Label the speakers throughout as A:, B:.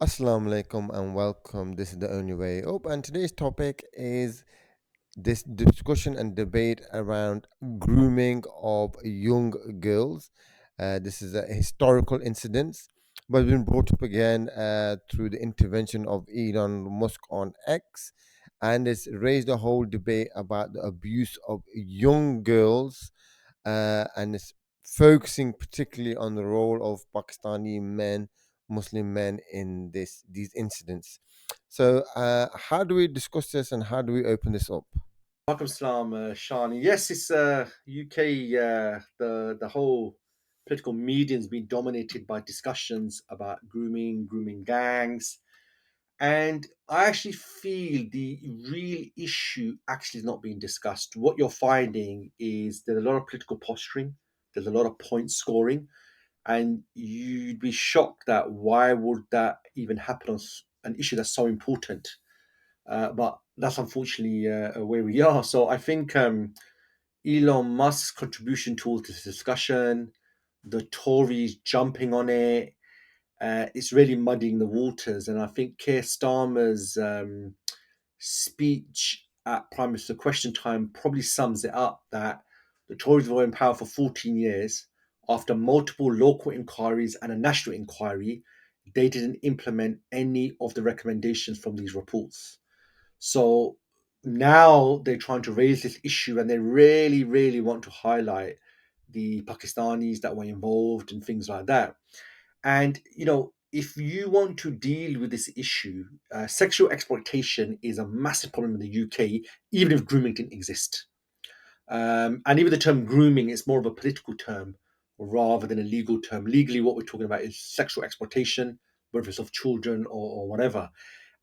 A: Assalamu alaikum and welcome. This is the only way up, and today's topic is this discussion and debate around grooming of young girls. This is a historical incident, but it's been brought up again through the intervention of Elon Musk on X, and it's raised a whole debate about the abuse of young girls, and it's focusing particularly on the role of Pakistani men, Muslim men in these incidents. So, how do we discuss this and how do we open this up?
B: Welcome, Salam, Shani. Yes, it's UK. The whole political media has been dominated by discussions about grooming gangs, and I actually feel the real issue actually is not being discussed. What you're finding is there's a lot of political posturing, there's a lot of point scoring, and you'd be shocked that why would that even happen on an issue that's so important. But that's unfortunately where we are. So I think Elon Musk's contribution to this discussion, the Tories jumping on it, it's really muddying the waters. And I think Keir Starmer's speech at Prime Minister Question Time probably sums it up that the Tories were in power for 14 years. After multiple local inquiries and a national inquiry, they didn't implement any of the recommendations from these reports. So now they're trying to raise this issue and they really, really want to highlight the Pakistanis that were involved and things like that. And, if you want to deal with this issue, sexual exploitation is a massive problem in the UK, even if grooming didn't exist. And even the term grooming is more of a political term rather than a legal term. Legally, what we're talking about is sexual exploitation, whether it's of children or whatever,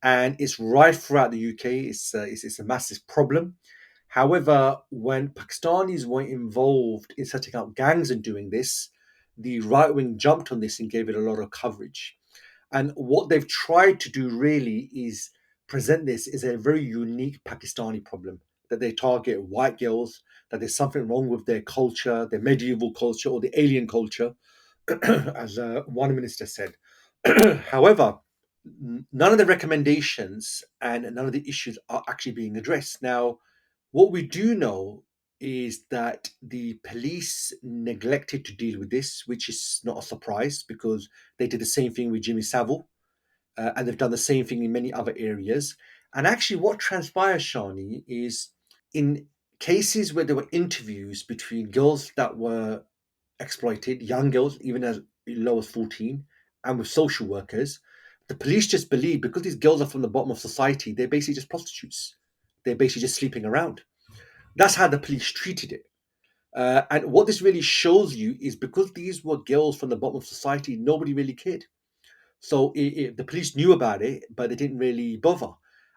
B: and it's right throughout the UK. It's a massive problem. However, when Pakistanis were involved in setting up gangs and doing this, the right wing jumped on this and gave it a lot of coverage. And what they've tried to do really is present this as a very unique Pakistani problem that they target white girls, that there's something wrong with their culture, their medieval culture, or the alien culture, as one minister said. However, none of the recommendations and none of the issues are actually being addressed. Now, what we do know is that the police neglected to deal with this, which is not a surprise because they did the same thing with Jimmy Savile, and they've done the same thing in many other areas. And actually, what transpires, Shani, is in cases where there were interviews between girls that were exploited, young girls, even as low as 14, and with social workers. The police just believe because these girls are from the bottom of society, they're basically just prostitutes. They're basically just sleeping around. That's how the police treated it. And what this really shows you is because these were girls from the bottom of society, nobody really cared. So the police knew about it, but they didn't really bother.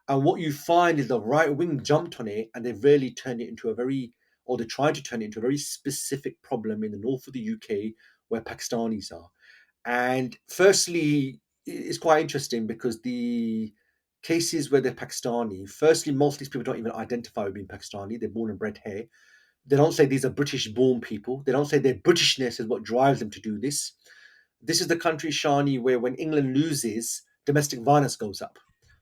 B: And what you find is the right wing jumped on it and they've really turned it into a very, or they're trying to turn it into a very specific problem in the north of the UK where Pakistanis are. And firstly, it's quite interesting because the cases where they're Pakistani, firstly, most of these people don't even identify with being Pakistani. They're born and bred here. They don't say these are British born people. They don't say their Britishness is what drives them to do this. This is the country, Shani, where when England loses, domestic violence goes up.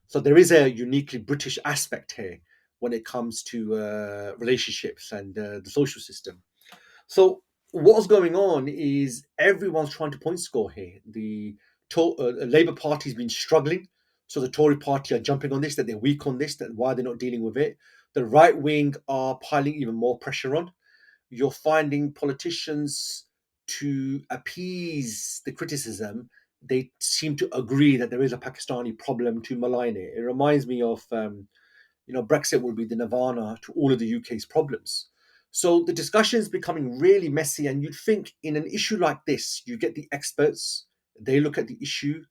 B: So there is a uniquely British aspect here when it comes to relationships and the social system. So what's going on is everyone's trying to point score here. The Labour Party's been struggling, so the Tory Party are jumping on this, that they're weak on this, that why they're not dealing with it. The right wing are piling even more pressure on. You're finding politicians to appease the criticism. They seem to agree that there is a Pakistani problem to malign it. It reminds me of Brexit will be the nirvana to all of the UK's problems. So the discussion is becoming really messy, and you'd think in an issue like this, you get the experts, they look at the issue,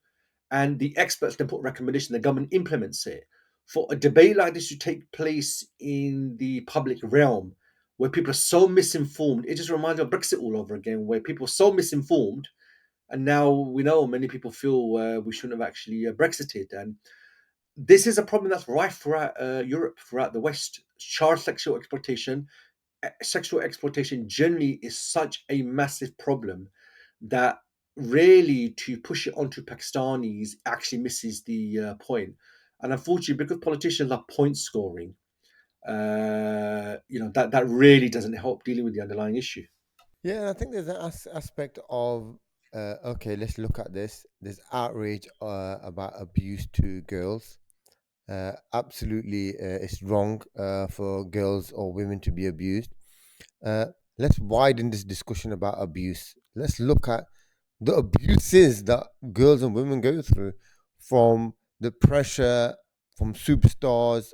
B: and the experts then put recommendation, the government implements it. For a debate like this to take place in the public realm, where people are so misinformed, it just reminds me of Brexit all over again, where people are so misinformed, and now we know many people feel we shouldn't have actually Brexited, and this is a problem that's rife throughout Europe, throughout the West. Child sexual exploitation generally is such a massive problem that really to push it onto Pakistanis actually misses the point. And unfortunately, because politicians are point scoring, that really doesn't help dealing with the underlying issue.
A: Yeah, I think there's an aspect of okay, let's look at this. There's outrage about abuse to girls. Absolutely, it's wrong for girls or women to be abused. Uh, let's widen this discussion about abuse. Let's look at the abuses that girls and women go through, from the pressure from superstars,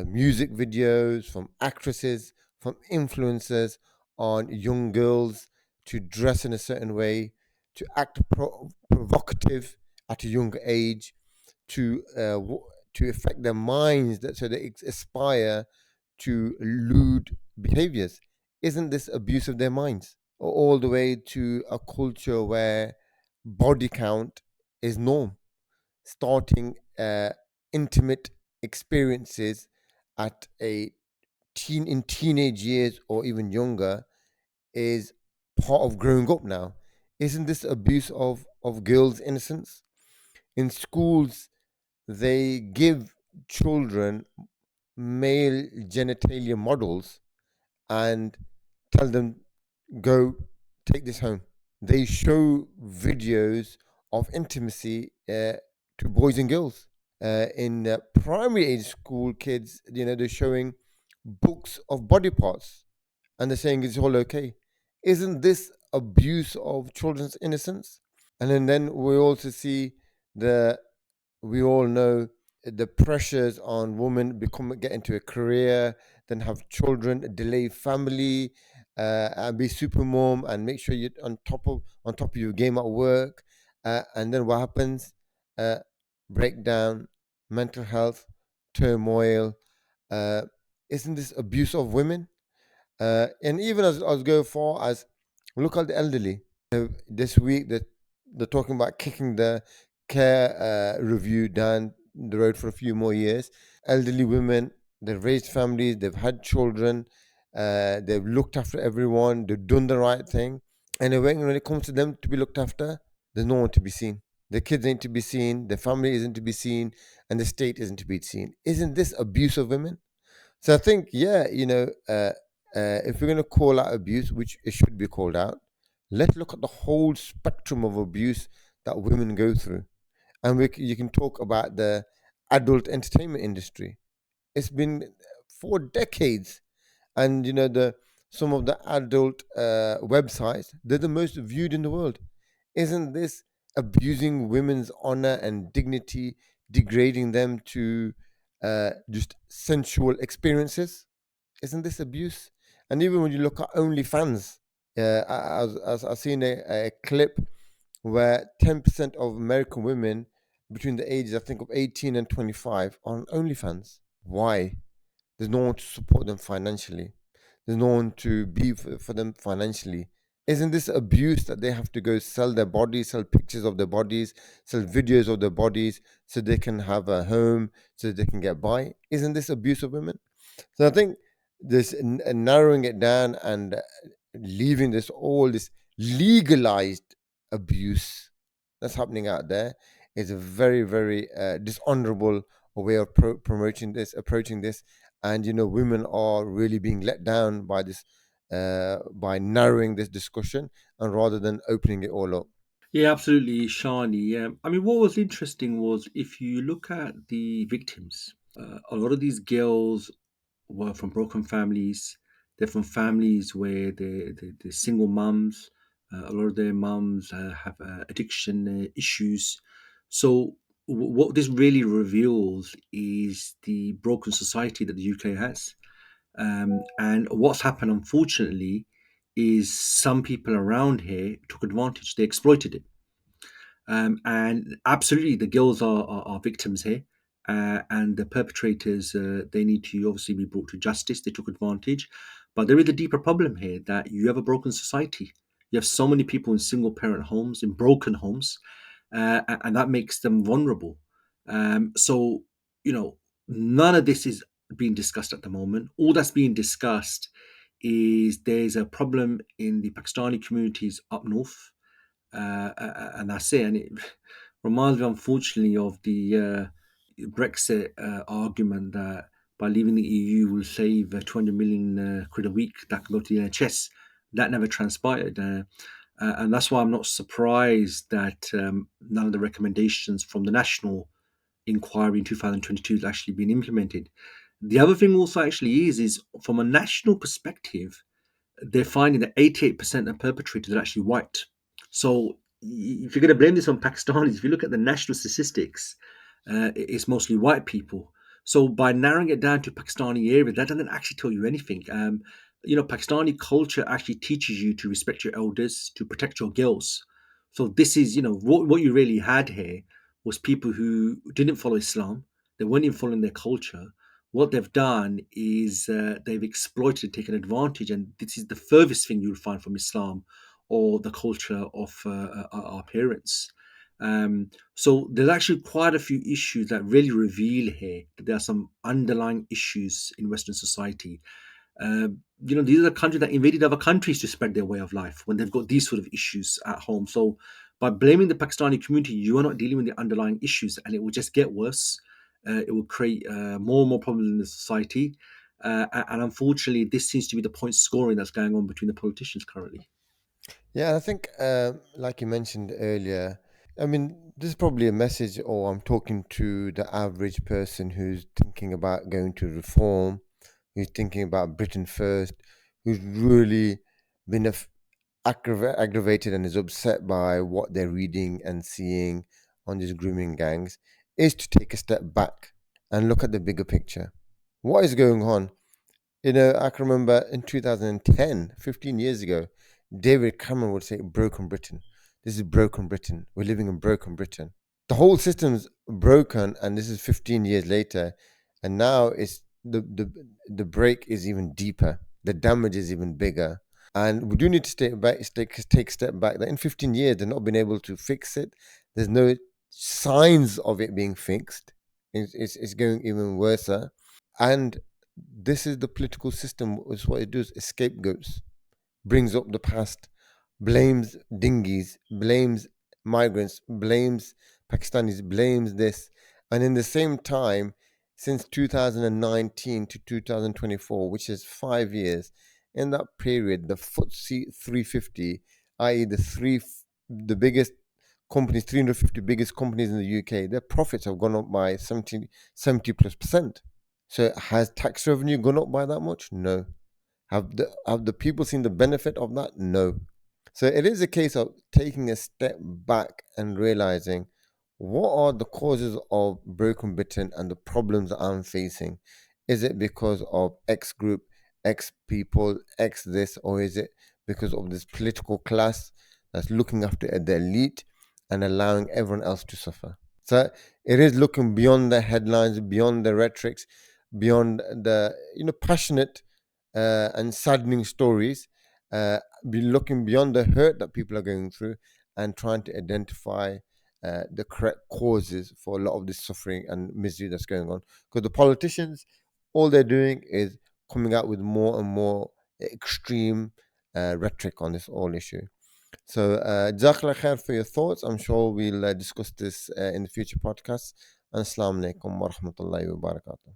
A: music videos, from actresses, from influencers on young girls to dress in a certain way, to act provocative at a young age, to affect their minds that so they aspire to lewd behaviors. Isn't this abuse of their minds? All the way to a culture where body count is norm, starting intimate experiences at a in teenage years or even younger is part of growing up now. Isn't this abuse of girls' innocence? In schools, they give children male genitalia models and tell them, go take this home. They show videos of intimacy to boys and girls. In primary age school kids, they're showing books of body parts and they're saying it's all okay. Isn't this abuse of children's innocence? And then we also see the we all know the pressures on women become get into a career, then have children, delay family, and be super mom, and make sure you're on top of your game at work. And then what happens? Uh, Breakdown, mental health, turmoil. Uh, isn't this abuse of women? And even as go far as look at the elderly. This week that they're talking about kicking the care review down the road for a few more years. Elderly women, they've raised families, they've had children, they've looked after everyone, they've done the right thing. And when it comes to them to be looked after, there's no one to be seen. The kids ain't to be seen, the family isn't to be seen, and the state isn't to be seen. Isn't this abuse of women? So I think, yeah, if we're going to call out abuse, which it should be called out, let's look at the whole spectrum of abuse that women go through. And you can talk about the adult entertainment industry. It's been for decades, and the some of the adult websites, they're the most viewed in the world. Isn't this abusing women's honor and dignity, degrading them to just sensual experiences? Isn't this abuse? And even when you look at OnlyFans, I've seen a clip where 10% of American women between the ages, I think, of 18 and 25 are on OnlyFans. Why? There's no one to support them financially. There's no one to be for them financially. Isn't this abuse that they have to go sell their bodies, sell pictures of their bodies, sell videos of their bodies so they can have a home, so they can get by? Isn't this abuse of women? So I think this narrowing it down and leaving this legalized abuse that's happening out there is a very, very dishonorable way of approaching this, and women are really being let down by this, by narrowing this discussion and rather than opening it all up.
B: Yeah, absolutely, Shani. Yeah, I mean, what was interesting was if you look at the victims, a lot of these girls were from broken families. They're from families where they're single mums. A lot of their mums have addiction issues. So, what this really reveals is the broken society that the UK has. And what's happened, unfortunately, is some people around here took advantage. They exploited it. And absolutely, the girls are victims here, and the perpetrators, they need to obviously be brought to justice. They took advantage, but there is a deeper problem here that you have a broken society. You have so many people in single parent homes, in broken homes, and that makes them vulnerable. So you know, none of this is being discussed at the moment. All that's being discussed is there's a problem in the Pakistani communities up north, and that's it. And it reminds me, unfortunately, of the Brexit argument that by leaving the EU will save 200 million quid a week that can go to the NHS. That never transpired. And that's why I'm not surprised that none of the recommendations from the national inquiry in 2022 has actually been implemented. The other thing also actually is from a national perspective, they're finding that 88% of perpetrators are actually white. So if you're going to blame this on Pakistanis, if you look at the national statistics, it's mostly white people. So by narrowing it down to Pakistani areas, that doesn't actually tell you anything. Pakistani culture actually teaches you to respect your elders, to protect your girls. So this is, what you really had here was people who didn't follow Islam. They weren't even following their culture. What they've done is they've exploited, taken advantage, and this is the furthest thing you'll find from Islam or the culture of our parents. So there's actually quite a few issues that really reveal here that there are some underlying issues in Western society. These are the countries that invaded other countries to spread their way of life when they've got these sort of issues at home. So by blaming the Pakistani community, you are not dealing with the underlying issues, and it will just get worse. It will create more and more problems in the society. And unfortunately, this seems to be the point scoring that's going on between the politicians currently.
A: Yeah, I think, like you mentioned earlier, I mean, this is probably a message, or I'm talking to the average person who's thinking about going to reform, who's thinking about Britain first, who's really been aggravated and is upset by what they're reading and seeing on these grooming gangs, is to take a step back and look at the bigger picture. What is going on? I can remember in 2010, 15 years ago, David Cameron would say, broken Britain. This is broken Britain. We're living in broken Britain. The whole system's broken, and this is 15 years later. And now it's the break is even deeper. The damage is even bigger. And we do need to take a step back. That in 15 years, they've not been able to fix it. There's no signs of it being fixed. It's going even worse. And this is the political system. Is what it does. It scapegoats, brings up the past, blames dinghies, blames migrants, blames Pakistanis, blames this, and in the same time, since 2019 to 2024, which is 5 years, in that period, the FTSE 350, i.e., the biggest companies, 350 biggest companies in the UK, their profits have gone up by 70 plus percent. So has tax revenue gone up by that much? No. Have the people seen the benefit of that? No. So it is a case of taking a step back and realizing what are the causes of broken Britain and the problems that I'm facing. Is it because of X group, X people, X this, or is it because of this political class that's looking after the elite and allowing everyone else to suffer? So it is looking beyond the headlines, beyond the rhetorics, beyond the passionate and saddening stories, be looking beyond the hurt that people are going through and trying to identify the correct causes for a lot of this suffering and misery that's going on. Because the politicians, all they're doing is coming out with more and more extreme rhetoric on this whole issue. So, Jazakallah khair for your thoughts. I'm sure we'll discuss this in the future podcasts. And Assalamu alaikum wa rahmatullahi wa barakatuh.